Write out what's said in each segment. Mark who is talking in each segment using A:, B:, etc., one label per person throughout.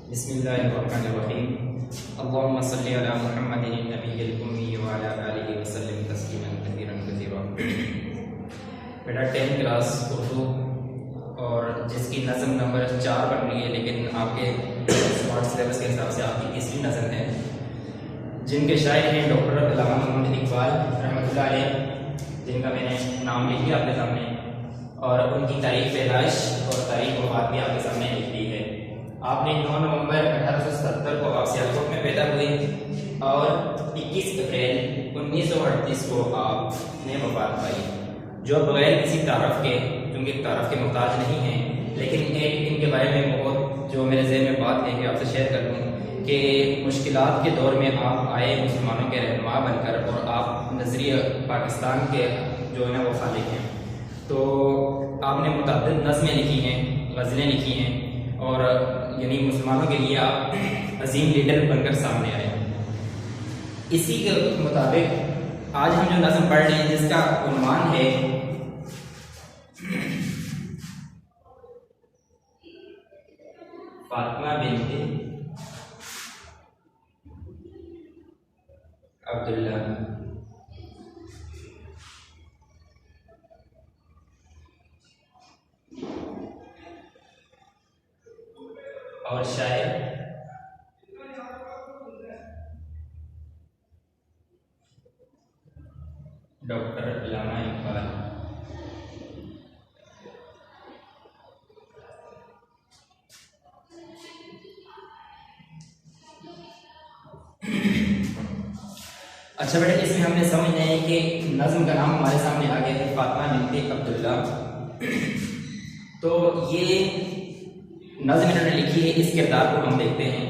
A: बिस्मिल्लाहिर्रहमानिर्रहीम। अल्लाहुम्मा सल्लि अला मुहम्मदिन नबिय्यिल उम्मी व अला आलिहि व सल्लिम तस्लीमन कसीरन कसीरा। बेटा 10th क्लास उर्दू और जिसकी नज़म नंबर 4 बन रही है, लेकिन आपके स्मार्ट सिलेबस के हिसाब से आपकी तीसरी नज़म है, जिनके शायर हैं डॉक्टर अल्लामा मोहम्मद इकबाल रहमतुल्लाह अलैह, जिनका मैंने नाम लिख दिया आपके सामने, और उनकी तारीख पैदाइश और तारीख वफ़ात भी आपके सामने लिख दी है। आपने 9 नवंबर 1877 को आप सियालकोट में पैदा हुए और 21 अप्रैल 1938 को आपने वफात पाई, जो बगैर किसी तारफ़ के, क्योंकि तारफ़ के मोहताज नहीं हैं, लेकिन एक इनके बारे में बहुत जो मेरे ज़हन में बात है कि आपसे शेयर कर दूँ कि मुश्किलात के दौर में आप आए मुसलमानों के रहनुमा बनकर, और आप नज़रिया पाकिस्तान के जो है ना वो खालिक हैं। तो आपने मुतअद्दिद नज़में लिखी हैं, गज़लें लिखी हैं, और यानी मुसलमानों के लिए आप अजीम लीडर बनकर सामने आए। इसी के मुताबिक आज हम जो नज़म पढ़ रहे हैं, जिसका उन्वान है फातिमा बिन्ते अब्दुल्ला। और शायर डॉक्टर अल्लामा इकबाल। अच्छा बेटा, इसमें हमने समझना है कि नज़म का नाम हमारे सामने आ गया है, फातिमा बिन्ते अब्दुल्ला। तो ये नज़म इन्होंने लिखी है, इस किरदार को हम देखते हैं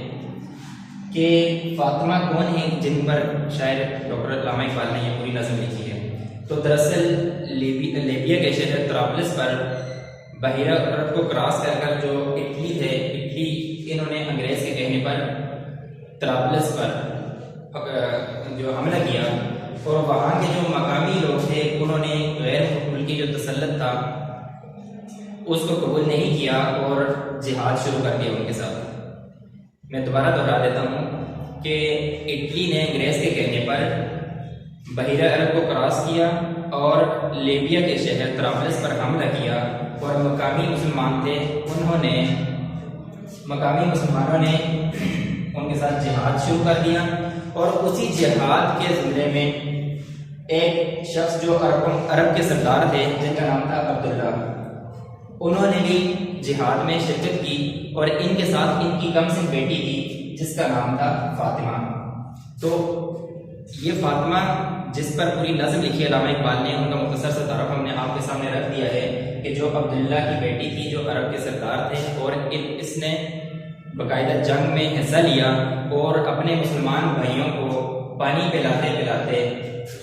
A: कि फातिमा कौन है, जिन पर शायर डॉक्टर अल्लामा इकबाल ने ये पूरी नज़म लिखी है। तो दरअसल लीबिया के शहर तराबलस पर बहिरा अरब को क्रॉस कर जो इटली है, इटली इन्होंने अंग्रेज़ के कहने पर तराबलस पर जो हमला किया, और वहाँ के जो मकामी लोग थे उन्होंने गैर मुल्की जो तसल्लुत था उसको कबूल नहीं किया और जिहाद शुरू कर दिया उनके साथ। मैं दोबारा दोहरा देता हूँ कि इटली ने अंग्रेज़ के कहने पर बहिरा अरब को क्रॉस किया और लीबिया के शहर तराबलस पर हमला किया, और मकामी मुसलमान थे, मकामी मुसलमानों ने उनके साथ जिहाद शुरू कर दिया। और उसी जिहाद के ज़िले में एक शख्स जो अरब के सरदार थे, जिनका नाम था अब्दुल्ला, उन्होंने भी जिहाद में शिरकत की, और इनके साथ इनकी कम सिन बेटी थी जिसका नाम था फातिमा। तो ये फातिमा जिस पर पूरी नज़म लिखी है अल्लामा इकबाल ने, उनका मुख्तसर सा तारुफ हमने आपके सामने रख दिया है कि जो अब्दुल्ला की बेटी थी, जो अरब के सरदार थे, और इसने बाकायदा जंग में हिस्सा लिया और अपने मुसलमान भाइयों को पानी पिलाते पिलाते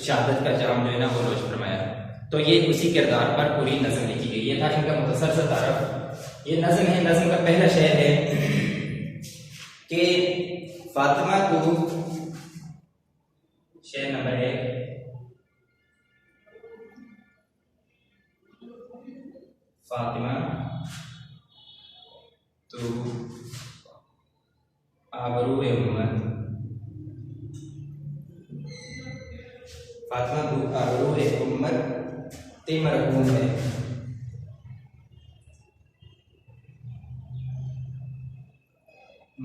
A: शहादत का जाम जो है ना वो नोश फरमाया। तो ये उसी किरदार पर पूरी नज़म लिखी गई। ये था इनका मुख्तसर सा तारुफ। ये नज़म है, नज़म का पहला शेर है कि फातिमा को, शेर नंबर 1, फातिमा तो आबरूए उम्मत, फातिमा तो आबरूए उम्मत ते मरहूम है।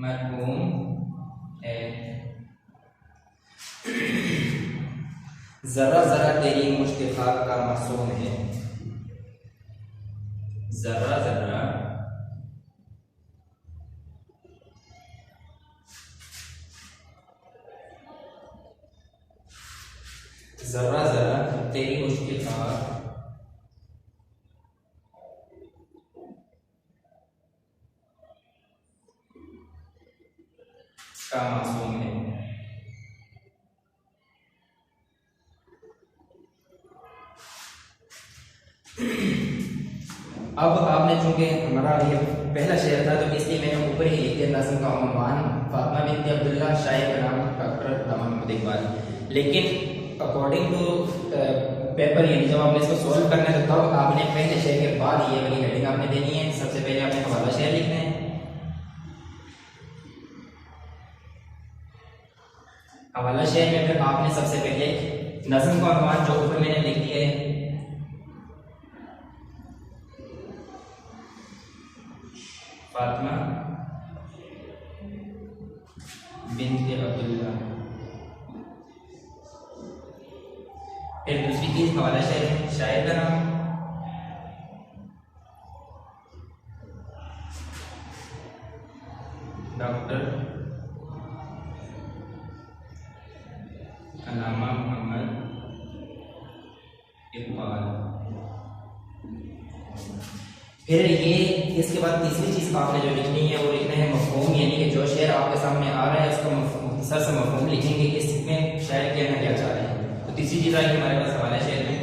A: मरहूम है। जरा जरा तेरी मुश्क खाक का मासूम है। जरा जरा जरा जरा तेरी मुश्किल का मासूम है। अब आपने चूंकि हमारा ये पहला शेर था, तो इसलिए मैंने ऊपर ही लिख दिया नज़म का उन्वान फातिमा बिन्ते अब्दुल्ला, शायर का नाम डॉक्टर अल्लामा मोहम्मद इकबाल। लेकिन अकॉर्डिंग टू पेपर, यानी जब आपने इसको सॉल्व करना है तो तब आपने पहले शेर के बाद ये वाली हेडिंग आपने देनी है। सबसे पहले आपने हवाला शेर लिखना है, हवाला शेर में फिर आपने सबसे पहले नज़म का अनुमान जो ऊपर मैंने लिख दिया है, फातिमा बिन्त अब्दुल्ला। फिर दूसरी चीज हवाला शायर का नाम, डॉक्टर अलामा मोहम्मद इकबाल। फिर ये इसके बाद तीसरी चीज आपने जो लिखनी है वो लिखना है मफहूम, यानी कि जो शेर आपके सामने आ रहा है उसका मुख्तसर से मफहूम लिखेंगे कि इसमें शायर कहना क्या चाह रहे हैं। तो तीसरी चीज आई हमारे पास हवाला शेर में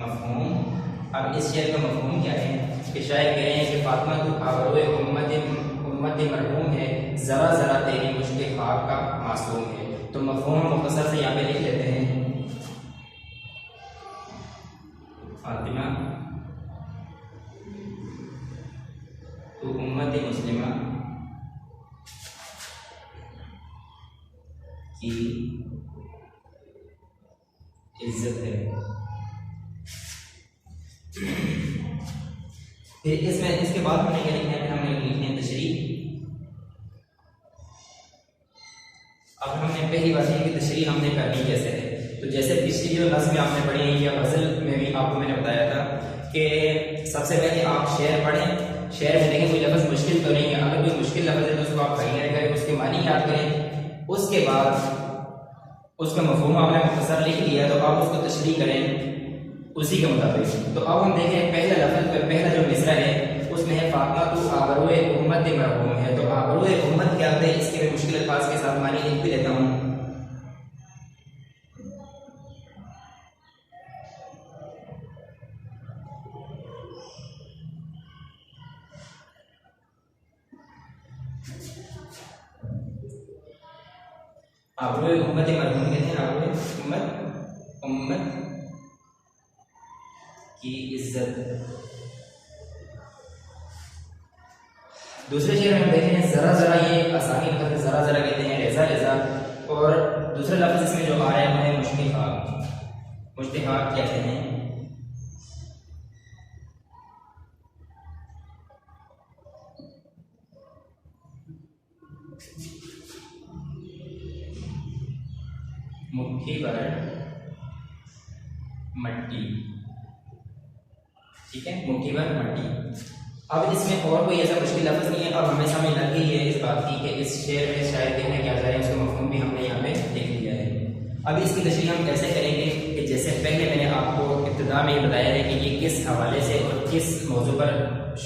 A: मफहूम। अब इस शेर का मफहूम क्या है कि शायर कह रहे हैं कि फातिमा तू आबरोए उम्मत मरहूम है, जरा जरा तेरी मुश्किल खाक का मासूम है। तो मफहूम मुख्तसर से यहाँ पे लिख लेते हैं, फातिमा तू उम्मत मुस्लिमा की इज्जत है। फिर इसमें इसके बाद हमने क्या लिखना है, हमने लिखनी है तशरीह। अब हमने पहली बात ये कि तशरीह हमने करनी कैसे है। तो जैसे पिछली जो नज़्म आपने पढ़ी है या गज़ल में भी आपको मैंने बताया था कि सबसे पहले आप शेर पढ़ें, शेर में देखें कोई लफ्ज़ मुश्किल तो नहीं है, अगर कोई मुश्किल लफ्ज़ है तो उसको आप कहीं करें, उसके मानी याद करें, उसके बाद उसका मफहूम आपने मुख्तसर लिख लिया तो आप उसको तशरीह करें उसी के मुताबिक। तो अब हम देखें पहला लफ्ज़ पहला जो मिसरा है उसमें है फातिमा तू आबरोए उम्मत मरहूम है। तो आबरोए उम्मत क्या होता है, इसके मैं मुश्किल अल्फाज के साथ मानी लिख भी लेता हूँ। आबरोए उम्मत मरहूम कहते हैं, आबरोए उम्मत की इज्जत। दूसरे शेर में हम देखें जरा जरा, ये आसानी लफ्ज़ है, जरा जरा कहते हैं रेजा रेजा। और दूसरा लफ्ज़ इसमें जो आ रहा है वो है मुश्तिहाक, मुश्तिहाक कहते हैं। मुट्ठी भर मट्टी, ठीक है, मुट्ठी भर मट्टी। अब इसमें और कोई ऐसा मुश्किल लफ्ज़ नहीं है। अब हमें समझ लग गई है इस बात की कि इस शेर में शायर कहना क्या चाह रहे हैं, उसका मफहूम भी हमने यहाँ पे लिख लिया है। अब इसकी तशरीह हम कैसे करेंगे कि जैसे पहले मैंने आपको इब्तिदा में ये बताया है कि ये किस हवाले से और किस मौजू पर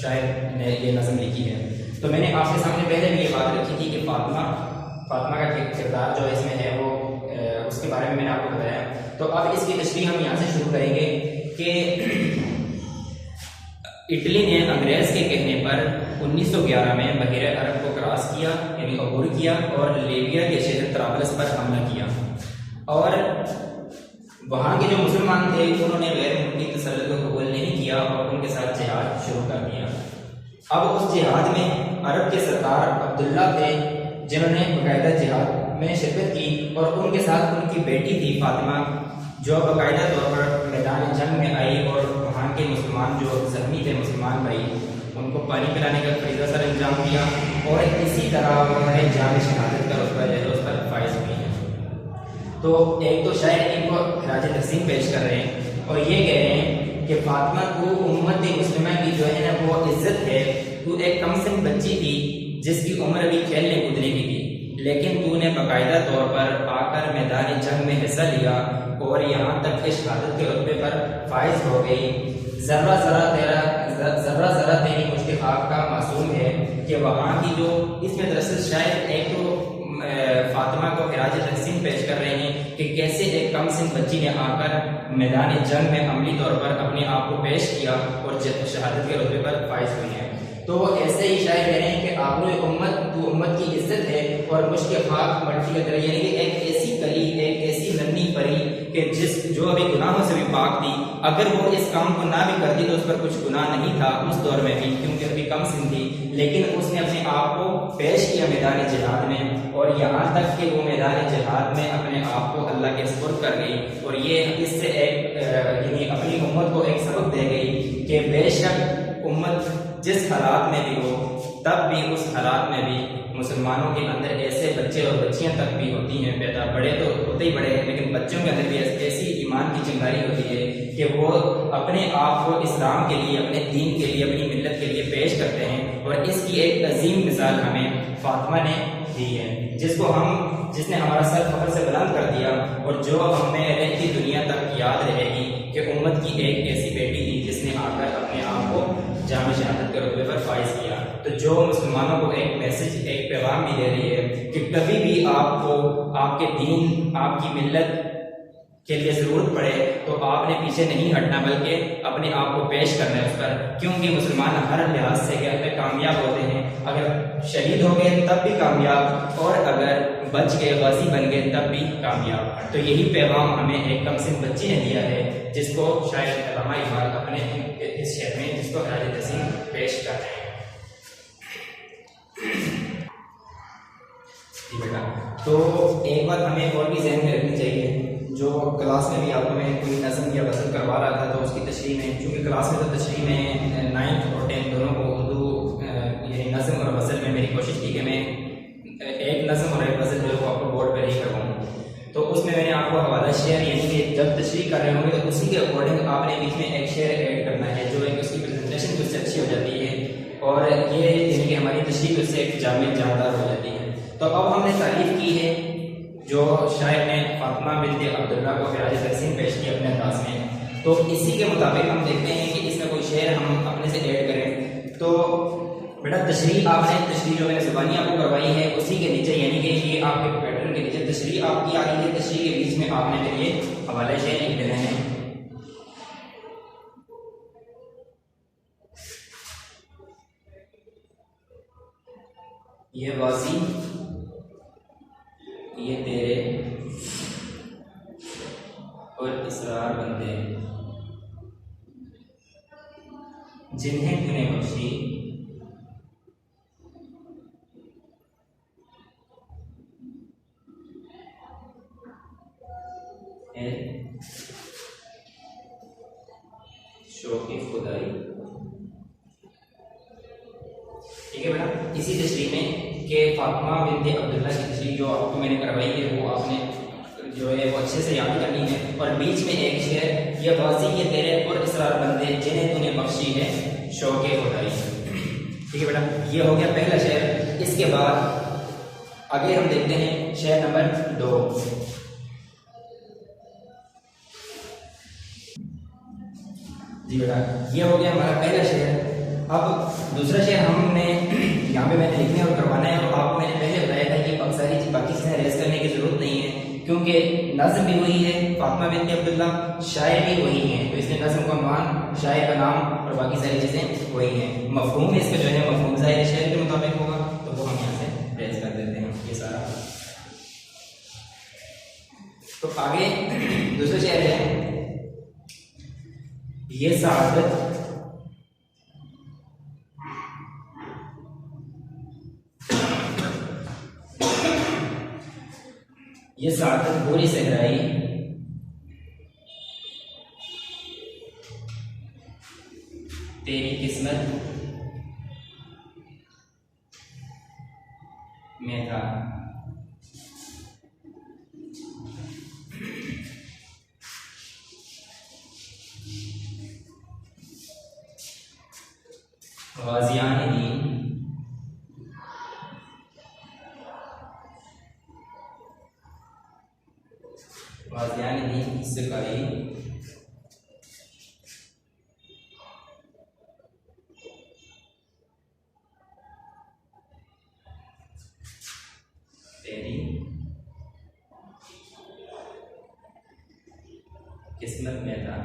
A: शायर ने ये नज़म लिखी है। तो मैंने आपके सामने पहले भी ये बात रखी थी कि फातिमा का किरदार जो इसमें है वो उसके बारे में मैंने आपको बताया। तो अब इसकी तशरीह हम यहाँ से शुरू करेंगे कि इटली ने अंग्रेज के कहने पर 1911 में बहरे अरब को क्रॉस किया, यानी अबूर किया और लीबिया के शहर तराबलस पर हमला किया। और वहाँ के जो मुसलमान थे उन्होंने गैर मुल्की तसल्लुत को कबूल नहीं किया और उनके साथ जिहाद शुरू कर दिया। अब उस जिहाद में अरब के सरदार अब्दुल्ला थे जिन्होंने बाकायदा जिहाद में शिरकत की और उनके साथ उनकी बेटी थी फातिमा जो बाकायदा तौर पर मैदान जंग में आई और वहाँ के मुसलमान जो जख्मी थे मुसलमान भाई उनको पानी पिलाने का फरीज़ा सर अंजाम दिया और इसी तरह उन्होंने जान शहादत का उस पर फायज हुई है। तो एक तो शायद इनको खराज तहसीन पेश कर रहे हैं और ये कह रहे हैं कि फातिमा को उम्मत मुस्लिमा की जो है ना वो इज्जत है। तू एक कम सिन बच्ची थी जिसकी उम्र अभी खेलने कूदने की थी, लेकिन तूने बाकायदा तौर पर आकर मैदान जंग में हिस्सा लिया और यहाँ तक कि शहादत के रुतबे पर फायज हो गई। जर्रा जरा तेरी मुश्तिहाक का मासूम है कि वहाँ की जो इसमें दरअसल शायद एक तो फातिमा को खराज तहसीन पेश कर रहे हैं कि कैसे एक कम सिन बच्ची ने आकर मैदान जंग में अमली तौर पर अपने आप को पेश किया और शहादत के रुतबे पर फायज हुई है। तो ऐसे ही शायद कह रहे हैं कि आबरूए उम्मत तू उम्मत की इज्जत है और मुश्किहाक मट्टी का तरह, यानी कि एक ऐसी कली, एक ऐसी नन्ही परी कि जो अभी गुनाहों से भी पाक थी, अगर वो इस काम को ना भी करती तो उस पर कुछ गुनाह नहीं था उस दौर में भी क्योंकि अभी कम सिन थी, लेकिन उसने अपने आप को पेश किया मैदान जिहाद में, और यहाँ तक कि वो मैदान जिहाद में अपने आप को अल्लाह के सुपुर्द कर गई। और ये इससे एक यानी अपनी उम्मत को एक सबक दे गई कि बेशक उम्मत जिस हालात में भी हो, तब भी उस हालात में भी मुसलमानों के अंदर ऐसे बच्चे और बच्चियां तक भी होती हैं पैदा, बड़े तो होते ही बड़े हैं, लेकिन बच्चों के अंदर भी ऐसी ईमान की चिंगारी होती है कि वो अपने आप को इस्लाम के लिए, अपने दीन के लिए, अपनी मिल्लत के लिए पेश करते हैं। और इसकी एक अजीम मिसाल हमें फातिमा ने दी है, जिसने हमारा सर फख्र से बुलंद कर दिया, और जो हमें रहती दुनिया तक याद रहेगी कि उम्मत की एक ऐसी बेटी थी जिसने आकर अपने आप को जाम शहादत के रुतबे पर फाइज किया। तो जो मुसलमानों को एक मैसेज, एक पैगाम भी दे रही है कि कभी भी आपको आपके दीन, आपकी मिल्लत के लिए ज़रूरत पड़े तो आपने पीछे नहीं हटना, बल्कि अपने आप को पेश करना है उस पर, क्योंकि मुसलमान हर लिहाज से क्या है, कामयाब होते हैं। अगर शहीद हो गए तब भी कामयाब, और अगर बच गए, गाजी बन गए तब भी कामयाब। तो यही पैगाम हमें एक कमसिन बच्ची ने दिया है, जिसको शायद अल्लामा इकबाल अपने इस शेर में जिसको हराज तस्लीम पेश कर रहे हैं। बेटा, तो एक बात हमें और भी ज़हन में रखनी चाहिए, जो क्लास में भी आपको मैं कोई नज़म या गज़ल करवा रहा था, तो उसकी तशरीह में, क्योंकि क्लास में तो तशरीह में 9th और 10th दोनों को उर्दू ये नज़म और गज़ल में मेरी कोशिश की कि मैं एक नज़म और एक गज़ल जो है आपको बोर्ड पर ही करवाऊँ। तो उसमें मैंने आपको हवाला शेयर, यानी कि जब तशरीह कर रहे होंगे तो उसी के अकॉर्डिंग आपने बीच में एक शेयर ऐड करना है, जो है उसकी प्रेजेंटेशन उससे अच्छी हो जाती है, और ये यानी कि हमारी तशरीह उससे एक जामिल जानदार हो जाती है। तो अब हमने तारीफ की है जो शायर ने फातिमा बिन्त अब्दुल्ला को खिराज तहसीन पेश की अपने अंदाज में, तो इसी के मुताबिक हम देखते हैं कि इसमें कोई शेर हम अपने से ऐड करें। तो बेटा तशरीह जो मैंने ज़ुबानी आपको करवाई है उसी के नीचे, यानी कि ये आपके पैटर्न के नीचे तशरीह आपकी आ रही है, तशरीह के बीच में आपने फिर ये हवाले शेर लिख देने हैं। ये वासी, ये तेरे और इसरार बंदे, जिन्हें तूने बख्शी है शौक़े खुदाई। ठीक है बेटा, इसी तशरीह में कि फातिमा बिन्त अब्दुल्ला की तशरीह जो आपको मैंने करवाई है वो आपने जो है वो अच्छे से याद करनी है, और बीच में एक शेर, ये गाजी ये तेरे और इसरार बंदे, जिन्हें तूने बख्शी है शौक़े खुदाई। ठीक है बेटा, ये हो गया पहला शेर। इसके बाद आगे हम देखते हैं शेर नंबर 2। जी बेटा, ये हो गया हमारा पहला शेर। अब दूसरा शेर हमने यहाँ पे मैंने लिखने और करवाना है, और आपको मैंने पहले बताया था कि बाकी चीज़ें रेस करने की जरूरत नहीं है, क्योंकि नज़म भी वही है, फातिमा बिन्त अब्दुल्ला, शायर भी वही है, तो इसलिए नज़म का मान, शायर का नाम और बाकी सारी चीज़ें वही हैं। मफहूम इसका जो है मफहूम ज़ाहिर शेर के मुताबिक होगा, तो वो हम यहाँ से रेस कर देते हैं ये सारा। तो आगे दूसरा शेर है, ये सआदत ये सआदत पूरी सहराई, तेरी किस्मत में था। गाज़ियान दीन की सिकाई, तेरी किस्मत में था।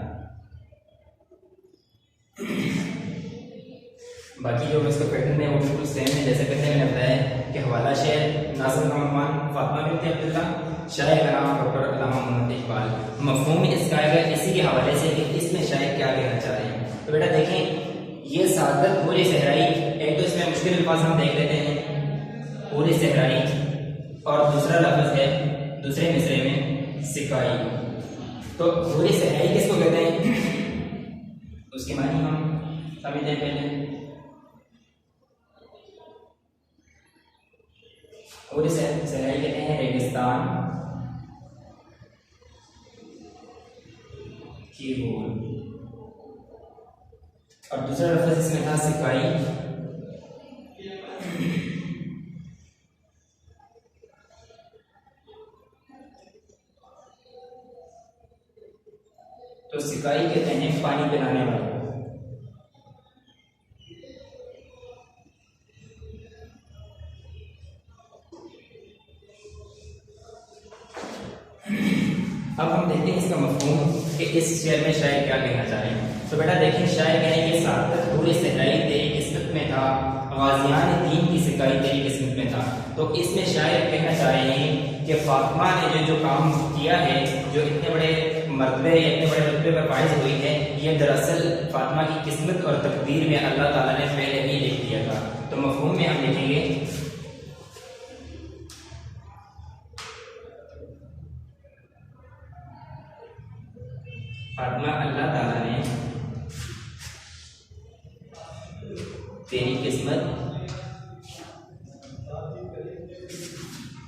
A: बाकी जो इसका पैटर्न है वो बिल्कुल सेम है, जैसे पहले मैंने बताया कि हवाला शेर, नाज़िम का मकमान फातिमा बिन्त अब्दुल्ला, शायर का नाम डॉक्टर अल्लामा मोहम्मद इकबाल। मफहूम इसका आएगा इसी के हवाले से कि इसमें शायर क्या कहना चाह रहे हैं। तो बेटा देखें, ये सआदत पूरी सहराई एक तो इसमें मुश्किल अल्फाज हम देख लेते हैं, पूरी सहराई, और दूसरा लफ्ज़ है दूसरे मिसरे में सिकाई। तो पूरी सहराई किसको कहते हैं, उसके मानी हम समझते हैं पहले। पूरी सहराई कहते हैं रेगिस्तान की भूल, और दूसरा लफ्ज़ इसमें था सिकाई। तो सिकाई कहते हैं पानी पिलाने वाले। अब हम देखते हैं इसका मफहूम कि इस शेर में शायर क्या कहना चाह रहे हैं। तो बेटा देखिए, शायर कह रहे हैं कि सादत पूरी सहराई तेरी किस्मत में था, गाज़ियान दीन की सिकाई तेरी किस्मत में था। तो इसमें शायर कहना चाह रहे हैं कि फातिमा ने जो काम किया है, जो इतने बड़े मरतबे इतने बड़े रुतबे पर फाइज हुई है, ये दरअसल फातिमा की किस्मत और तकदीर में अल्लाह ताला ने पहले ही लिख दिया था। तो मफहूम में हम लिखेंगे फातिमा अल्लाह ताला ने तेरी किस्मत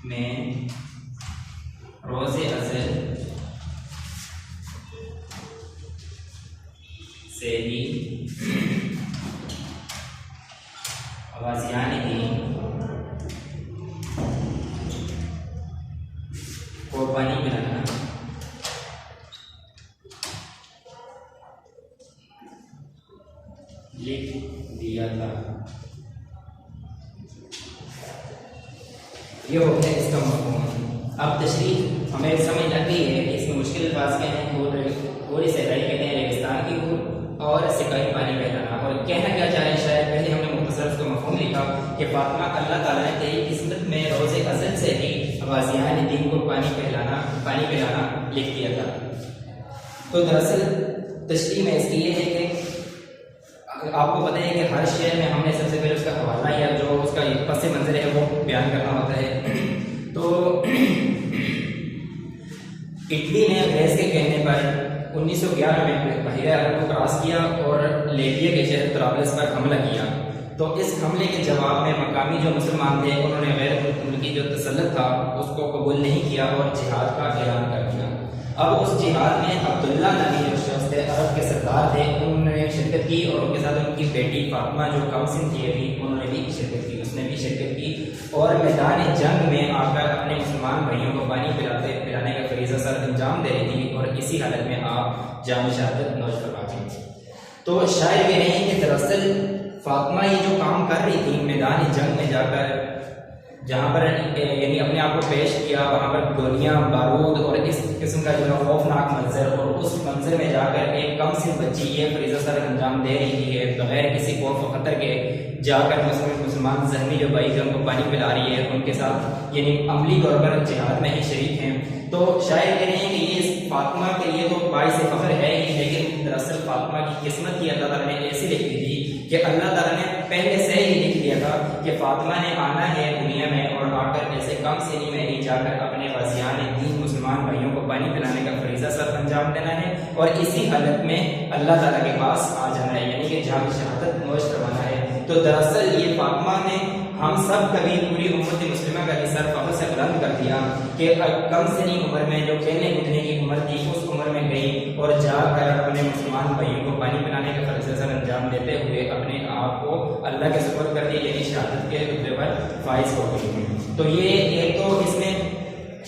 A: में रोज़े अज़ल से ही गाज़ियान दीन को पानी पिलाना लिख दिया था। ये हो गया इसका मफहूम। अब तशरीह हमें समझ लग गई है कि इसमें मुश्किल अल्फाज क्या हैं, पूरी सहराई कहते हैं रेगिस्तान की भूल, और सिकाई पानी बहलाना। और कहना क्या चाहे शायद, पहले हमने मुख्तसर उसका मफहूम लिखा कि फातिमा अल्लाह ताला ने तेरी किस्मत में रोज़े अज़ल से ही गाज़ियान दीन को पानी पिलाना लिख दिया था। तो दरअसल तशरीह में इसकी ये है कि आपको पता है कि हर शेर में हमने सबसे पहले उसका हवाला या जो उसका पस मंजर है वो बयान करना होता है। तो इटली ने अंग्रेज के कहने पर 1911 में बहरा अरब को क्रॉस किया और लीबिया के शहर तराबलस पर हमला किया। तो इस हमले के जवाब में मकामी जो मुसलमान थे उन्होंने गैर मुल्की जो तसल्लुत था उसको कबूल नहीं किया और जिहाद का ऐलान कर दिया। अब उस जिहाद में अब्दुल्ला नामी जो शख्स थे, अरब के सरदार थे, उन्होंने शिरकत की और उनके साथ उनकी बेटी फातिमा जो कम सिन थी अभी, उन्होंने भी शिरकत की, उसने भी शिरकत की और मैदान जंग में आकर अपने मुसलमान भाइयों को पानी पिलाने का फरीज़ा सर अंजाम दे रही थी और इसी हालत में आप जान शहादत नोश फरमा गई। तो शायर कह रहे हैं कि दरअसल फातिमा ये जो काम कर रही थी मैदान जंग में जाकर, जहाँ पर यानी अपने आप को पेश किया, वहाँ पर गोलियाँ बारूद और इस किस्म का जो है खौफनाक मंजर, और उस मंजर में जाकर एक कम सी बच्ची ये फरीज़ा सर अंजाम दे रही है बगैर किसी खौफ व खतर के, जाकर मुसलमान जहमी जो भाई थे उनको पानी पिला रही है, उनके साथ यानी अमली तौर पर जिहाद में ही शरीक हैं। तो शायर कह रहे हैं कि ये फातिमा के लिए तो बाइस फख्र है ही, लेकिन दरअसल फातिमा की किस्मत की अल्लाह ताला ने ऐसी लिखी थी कि अल्लाह ताला ने पहले से ही लिख दिया था कि फातिमा ने आना है दुनिया में और आकर ऐसे कम सिनी में ही जाकर अपने गाज़ियान दीन मुसलमान भाइयों को पानी पिलाने का फरीज़ा सर अंजाम देना है और इसी हालत में अल्लाह ताला के पास आ जाना है, यानी कि जहाँ शहादत नोश करवाना है। तो दरअसल ये फातिमा ने हम सब कभी पूरी उम्मत मुस्लिमा का सर फख्र से बुलंद कर दिया कि कम सनी उम्र में जो खेलने कूदने की उम्र थी उस उम्र में गई और जाकर अपने मुसलमान भाइयों को पानी पिलाने का फर्ज अंजाम देते हुए अपने आप को अल्लाह के सुपुर्द कर दिया, यानी शहादत के रुतबे पर फाइज हो गई। तो ये एक तो इसमें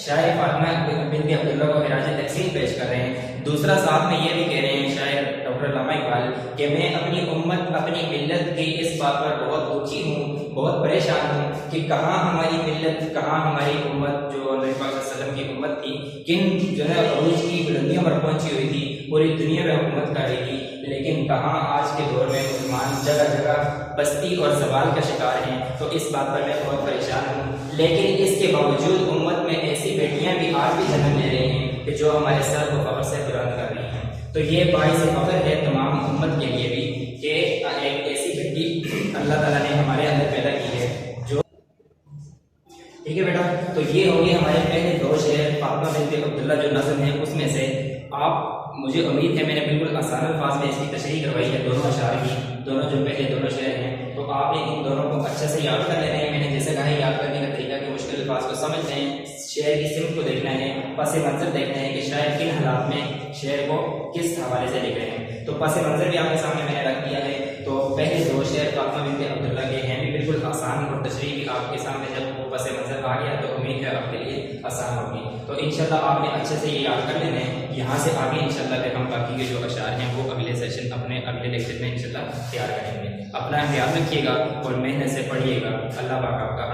A: शायर फातिमा बिन्त अब्दुल्ला को खिराज तहसीन पेश कर रहे हैं। दूसरा साथ में ये भी कह रहे हैं शायर डॉक्टर अल्लामा इकबाल कि मैं अपनी उम्मत अपनी मिल्लत की इस बात पर बहुत ऊंची हूँ, बहुत परेशान हूँ कि कहाँ हमारी मिल्लत, कहाँ हमारी उम्मत जो नबी पाक सल्लल्लाहु अलैहि वसल्लम की उम्मत थी, किन जो है अरूज की बुलंदियों पर पहुंची हुई थी, पूरी दुनिया में हुकूमत कर रही थी, लेकिन कहाँ आज के दौर में मुसलमान जगह जगह बस्ती और सवाल का शिकार हैं। तो इस बात पर मैं बहुत परेशान हूँ, लेकिन इसके बावजूद उम्मत में ऐसी बेटियां भी आज भी जन्म ले रही हैं कि जो हमारे सर को फख्र से बुलंद कर रही हैं। तो ये बाइस फख्र है तमाम उम्मत के लिए भी कि एक ऐसी बेटी अल्लाह ताला ने हमारे अंदर पैदा की है। जो ठीक है बेटा, तो ये होगी हमारे पहले दो शेर फातिमा बिन्त अब्दुल्ला जो नज़्म है उसमें से। आप, मुझे उम्मीद है मैंने बिल्कुल आसान अल्फाज में इसकी तशरीह करवाई है दोनों अशार की, दोनों जो पहले दोनों शेर हैं, तो आपने इन दोनों को अच्छे से याद कर लेना है। मैंने जैसे कहा है याद करने का तरीका कि मुश्किल अल्फाज को समझना है, शेर की सिमत को देखना है, पस मंजर देखना है कि शायद किन हालात में शेर को किस हवाले से लिख रहे हैं। तो पस मंजर भी आपके सामने मैंने रख दिया है। तो पहले दो शेर फातिमा बिन्त अब्दुल्ला के हैं भी बिल्कुल आसान और तशरीह भी आपके सामने जब वो पस मंजर आ गया तो उम्मीद है आपके लिए आसान होगी। तो इंशाल्लाह आपने अच्छे से ये याद कर लेना है। यहाँ से आगे इंशाल्लाह फिर हम बाकी के जो अशार हैं वो अगले सेशन अपने अगले लेक्चर में इंशाल्लाह तैयार करेंगे। अपना ख्याल रखिएगा और मेहनत से पढ़िएगा। अल्लाह पाक आपका